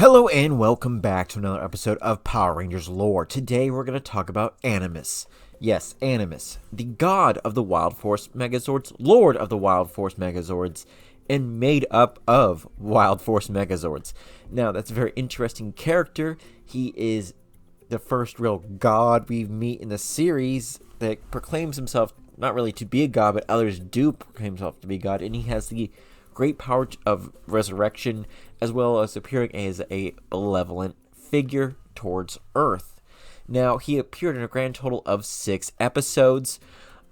Hello and welcome back to another episode of Power Rangers lore. Today we're going to talk about Animus. Yes, Animus, the god of the wildforce Megazords, lord of the wildforce Megazords, and made up of wildforce Megazords. Now, that's a very interesting character. He is the first real god we meet in the series that proclaims himself not really to be a god, but others do proclaim himself to be god, and he has the great power of resurrection, as well as appearing as a benevolent figure towards Earth. Now, he appeared in a grand total of 6 episodes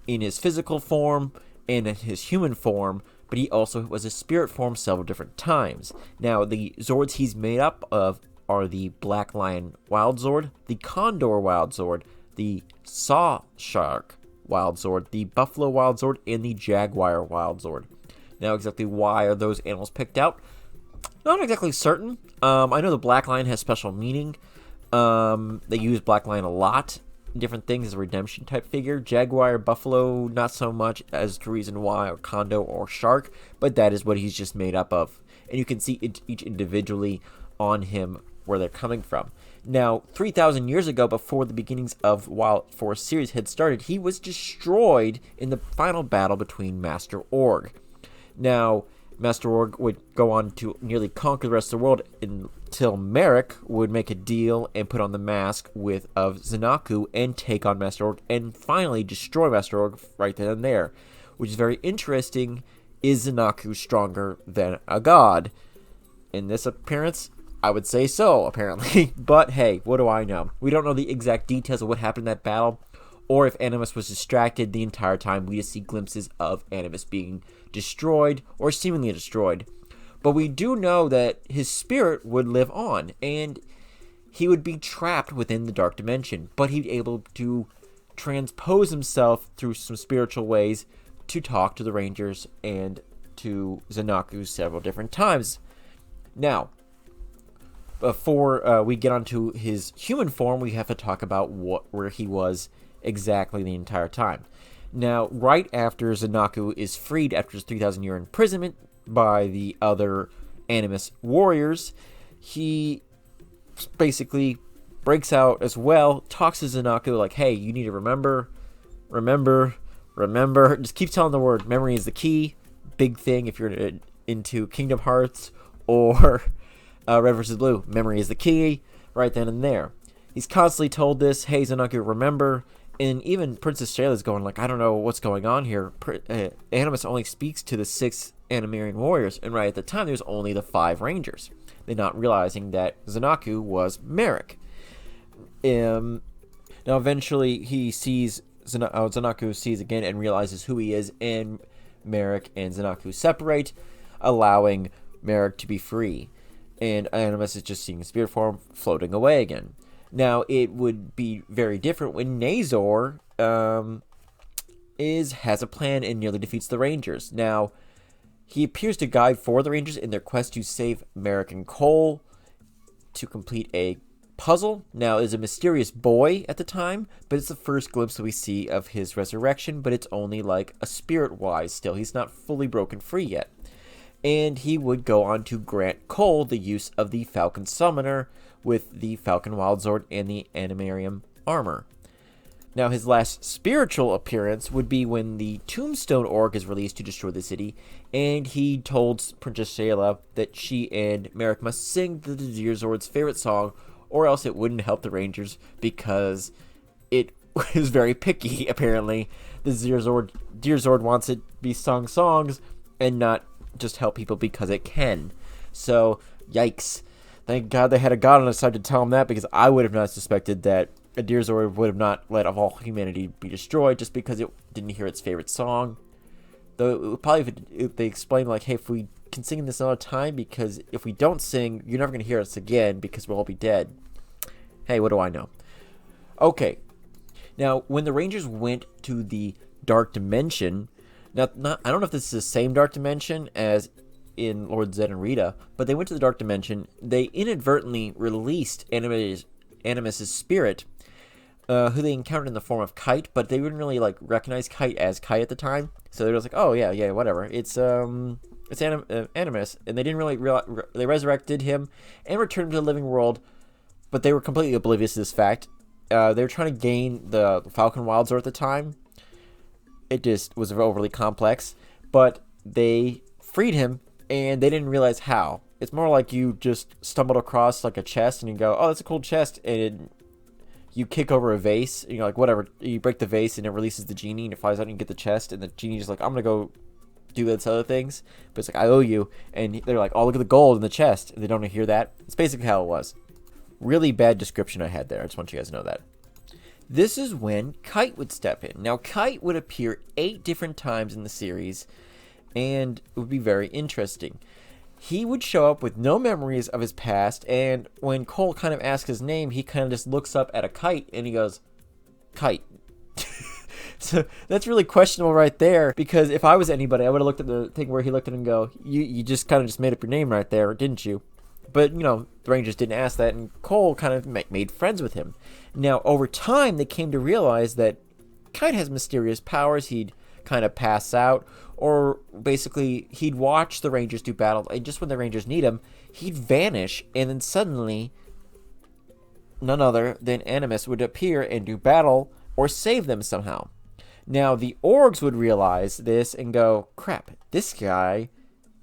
in his physical form and in his human form, but he also was a spirit form several different times. Now, the Zords he's made up of are the Black Lion Wild Zord, the Condor Wild Zord, the Saw Shark Wild Zord, the Buffalo Wild Zord, and the Jaguar Wild Zord. Now, exactly why are those animals picked out? Not exactly certain. I know the Black Lion has special meaning. They use Black Lion a lot in different things as a redemption type figure. Jaguar, Buffalo, not so much as to reason why, or Condo, or Shark, but that is what he's just made up of. And you can see each individually on him where they're coming from. Now, 3,000 years ago, before the beginnings of wildforce series had started, he was destroyed in the final battle between Master Org. Now, Master Org would go on to nearly conquer the rest of the world until Merrick would make a deal and put on the mask of Zanaku and take on Master Org and finally destroy Master Org right then and there. Which is very interesting. Is Zanaku stronger than a god? In this appearance, I would say so, apparently. But hey, what do I know? We don't know the exact details of what happened in that battle, or if Animus was distracted the entire time. We just see glimpses of Animus being destroyed or seemingly destroyed. But we do know that his spirit would live on, and he would be trapped within the dark dimension, but he'd be able to transpose himself through some spiritual ways to talk to the Rangers and to Zanaku several different times. Now, before we get onto his human form, we have to talk about where he was exactly the entire time. Now, right after Zanaku is freed after his 3,000-year imprisonment by the other Animus warriors, he basically breaks out as well, talks to Zanaku like, hey, you need to remember. Just keeps telling the word, memory is the key. Big thing if you're into Kingdom Hearts or Red vs. Blue. Memory is the key right then and there. He's constantly told this, hey, Zanaku, remember. And even Princess Shayla's going like, I don't know what's going on here. Animus only speaks to the 6 Animarian warriors, and right at the time, there was only the 5 Rangers. They're not realizing that Zanaku was Merrick. Now, eventually, he sees Zanaku sees again and realizes who he is, and Merrick and Zanaku separate, allowing Merrick to be free. And Animus is just seeing spirit form floating away again. Now, it would be very different when Nazor has a plan and nearly defeats the Rangers. Now, he appears to guide for the Rangers in their quest to save Merrick and Cole to complete a puzzle. Now, is a mysterious boy at the time, but it's the first glimpse that we see of his resurrection, but it's only like a spirit-wise still. He's not fully broken free yet. And he would go on to grant Cole the use of the Falcon Summoner with the Falcon Wild Zord and the Animarium armor. Now, his last spiritual appearance would be when the Tombstone Org is released to destroy the city, and he told Princess Shayla that she and Merrick must sing the Deer Zord's favorite song, or else it wouldn't help the Rangers because it was very picky, apparently. The Deer Zord wants it to be sung songs and not just help people because it can. So, yikes. Thank God they had a god on his side to tell him that, because I would have not suspected that a Deer Zord would have not let all humanity be destroyed just because it didn't hear its favorite song. Though it would probably, if they explained like, hey, if we can sing this another time, because if we don't sing, you're never going to hear us again because we'll all be dead. Hey, what do I know? Okay. Now, when the Rangers went to the Dark Dimension, I don't know if this is the same Dark Dimension as in Lord Zed and Rita, but they went to the Dark Dimension. They inadvertently released Animus's spirit, who they encountered in the form of Kite, but they wouldn't really like recognize Kite as Kite at the time. So they were just like, oh yeah, whatever. It's it's Animus, and they didn't really realize, they resurrected him and returned him to the living world, but they were completely oblivious to this fact. They were trying to gain the Falcon Wildzord at the time. It just was overly complex, but they freed him, and they didn't realize how. It's more like you just stumbled across like a chest, and you go, "Oh, that's a cool chest," and you kick over a vase, and you're like, "Whatever." You break the vase, and it releases the genie, and it flies out, and you get the chest, and the genie's like, "I'm gonna go do those other things," but it's like, "I owe you," and they're like, "Oh, look at the gold in the chest," and they don't hear that. It's basically how it was. Really bad description I had there. I just want you guys to know that. This is when Kite would step in. Now, Kite would appear 8 different times in the series, and it would be very interesting. He would show up with no memories of his past, and when Cole kind of asks his name, he kind of just looks up at a kite, and he goes, "Kite." So that's really questionable right there, because if I was anybody, I would have looked at the thing where he looked at it and go, you just kind of just made up your name right there, didn't you? But, the Rangers didn't ask that, and Cole kind of made friends with him. Now, over time, they came to realize that Kite has mysterious powers. He'd kind of pass out, or basically, he'd watch the Rangers do battle, and just when the Rangers need him, he'd vanish, and then suddenly, none other than Animus would appear and do battle, or save them somehow. Now, the orgs would realize this and go, "Crap, this guy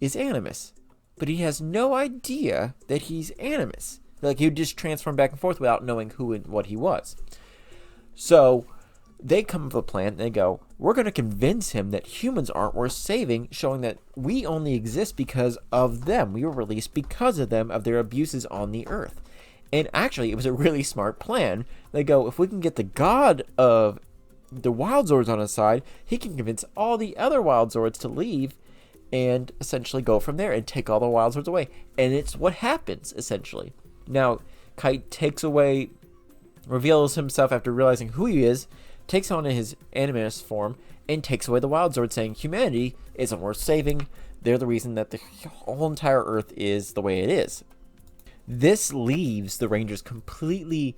is Animus." But he has no idea that he's Animus. Like, he would just transform back and forth without knowing who and what he was. So, they come up with a plan, and they go, "We're going to convince him that humans aren't worth saving, showing that we only exist because of them. We were released because of them, of their abuses on the Earth." And actually, it was a really smart plan. They go, if we can get the god of the Wildzords on his side, he can convince all the other Wildzords to leave and essentially go from there and take all the Wildzords away. And it's what happens, essentially. Now, Kite takes away, reveals himself after realizing who he is, takes on his Animus form, and takes away the Wildzord, saying humanity isn't worth saving. They're the reason that the whole entire Earth is the way it is. This leaves the Rangers completely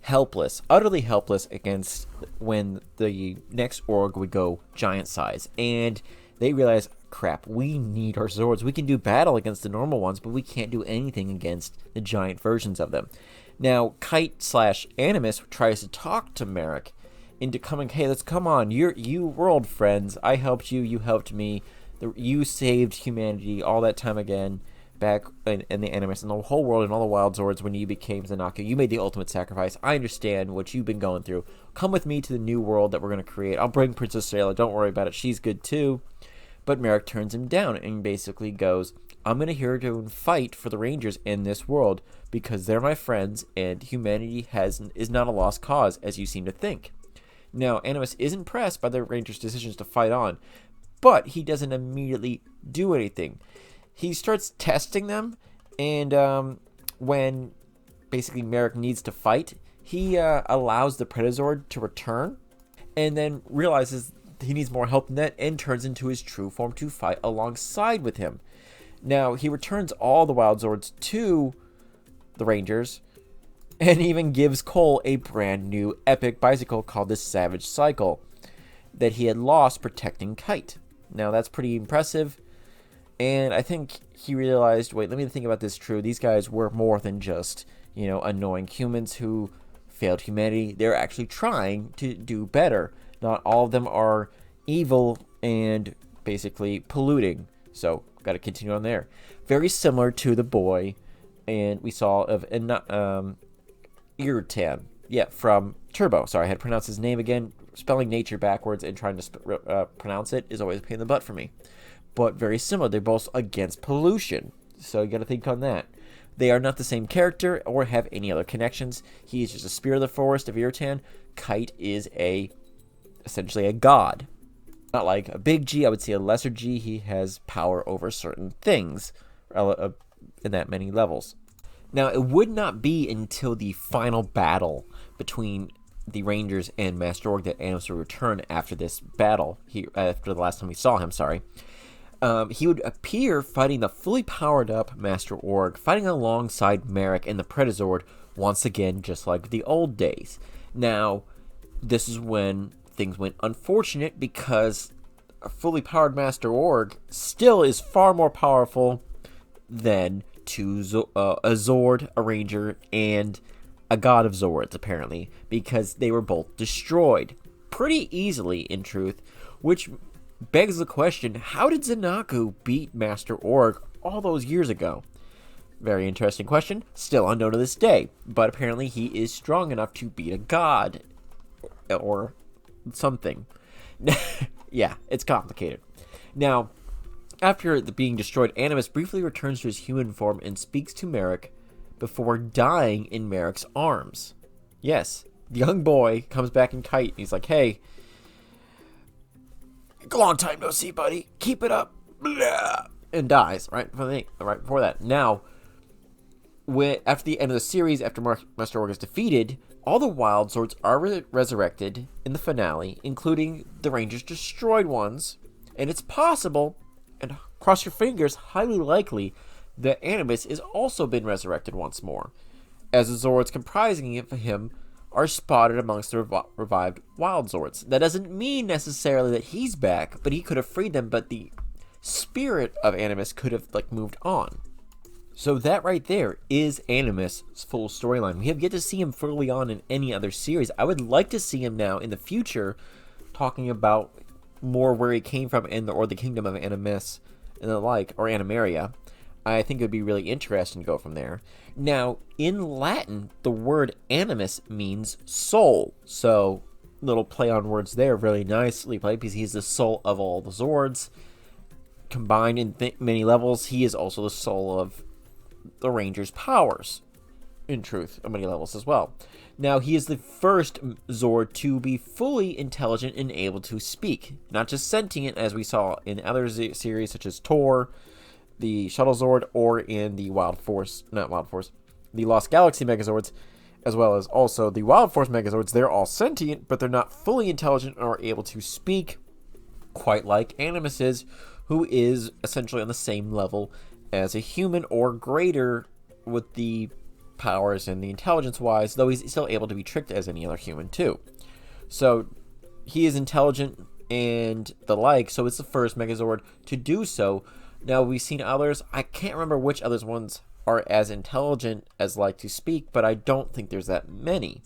helpless, utterly helpless against when the next org would go giant size. And they realize, crap, we need our Zords. We can do battle against the normal ones, but we can't do anything against the giant versions of them. Now, Kite/Animus tries to talk to Merrick into coming, "Hey, let's come on. We're old friends. I helped you. You helped me. You saved humanity all that time again, back in the Animus and the whole world and all the Wildzords when you became Zanaka. You made the ultimate sacrifice. I understand what you've been going through. Come with me to the new world that we're going to create. I'll bring Princess Sayla. Don't worry about it. She's good too." But Merrick turns him down and basically goes, "I'm going to here to fight for the Rangers in this world because they're my friends and humanity is not a lost cause as you seem to think." Now, Animus is impressed by the Rangers' decisions to fight on, but he doesn't immediately do anything. He starts testing them, and when basically Merrick needs to fight, he allows the Megazord to return, and then realizes he needs more help than that, and turns into his true form to fight alongside with him. Now, he returns all the Wildzords to the Rangers, and even gives Cole a brand new epic bicycle called the Savage Cycle that he had lost protecting Kite. Now, that's pretty impressive. And I think he realized, wait, let me think about this true. These guys were more than just, annoying humans who failed humanity. They're actually trying to do better. Not all of them are evil and basically polluting. So, got to continue on there. Very similar to the boy and we saw of Irritan. Yeah, from Turbo. Sorry, I had to pronounce his name again. Spelling nature backwards and trying to pronounce it is always a pain in the butt for me. But very similar. They're both against pollution. So you got to think on that. They are not the same character or have any other connections. He is just a spirit of the forest of Irritan. Kite is essentially a god. Not like a big G, I would say a lesser G. He has power over certain things in that many levels. Now, it would not be until the final battle between the Rangers and Master Org that Animus would return after this battle. After the last time we saw him, sorry. He would appear fighting the fully powered up Master Org, fighting alongside Merrick and the Megazord once again, just like the old days. Now, this is when things went unfortunate because a fully powered Master Org still is far more powerful than a Zord, a Ranger, and a God of Zords, apparently, because they were both destroyed pretty easily, in truth, which begs the question, how did Zanaku beat Master Org all those years ago? Very interesting question, still unknown to this day, but apparently he is strong enough to beat a god, or something. Yeah, it's complicated. Now, after being destroyed, Animus briefly returns to his human form and speaks to Merrick before dying in Merrick's arms. Yes, the young boy comes back in Kite, and he's like, hey, long time no see, buddy. Keep it up. Blah, and dies right before that. Now, after the end of the series, after Master Org is defeated, all the Wild Zords are resurrected in the finale, including the Rangers' destroyed ones, and it's possible, and cross your fingers, highly likely, that Animus has also been resurrected once more, as the Zords comprising of him are spotted amongst the revived Wild Zords. That doesn't mean necessarily that he's back, but he could have freed them, but the spirit of Animus could have moved on. So that right there is Animus' full storyline. We have yet to see him fully on in any other series. I would like to see him now in the future talking about more where he came from or the kingdom of Animus and the like, or Animaria. I think it would be really interesting to go from there. Now, in Latin, the word animus means soul. So, little play on words there, really nicely played, because he's the soul of all the Zords. Combined in many levels, he is also the soul of the Rangers' powers, in truth, on many levels as well. Now, he is the first Zord to be fully intelligent and able to speak. Not just sentient, as we saw in other series, such as Tor, the Shuttle Zord, or in the the Lost Galaxy Megazords, as well as also the Wildforce Megazords. They're all sentient, but they're not fully intelligent or able to speak, quite like Animus is, who is essentially on the same level as a human or greater with the powers and the intelligence-wise, though he's still able to be tricked as any other human too. So he is intelligent and the like, so it's the first Megazord to do so. Now, we've seen others. I can't remember which others ones are as intelligent as like to speak, but I don't think there's that many.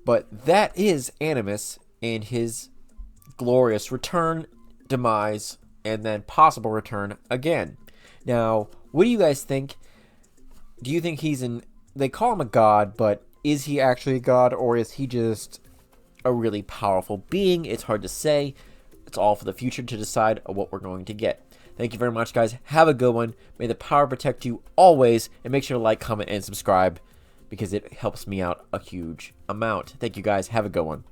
But that is Animus and his glorious return, demise, and then possible return again. Now, what do you guys think? Do you think they call him a god, but is he actually a god, or is he just a really powerful being? It's hard to say. It's all for the future to decide what we're going to get. Thank you very much, guys. Have a good one. May the power protect you always, and make sure to like, comment, and subscribe, because it helps me out a huge amount. Thank you, guys. Have a good one.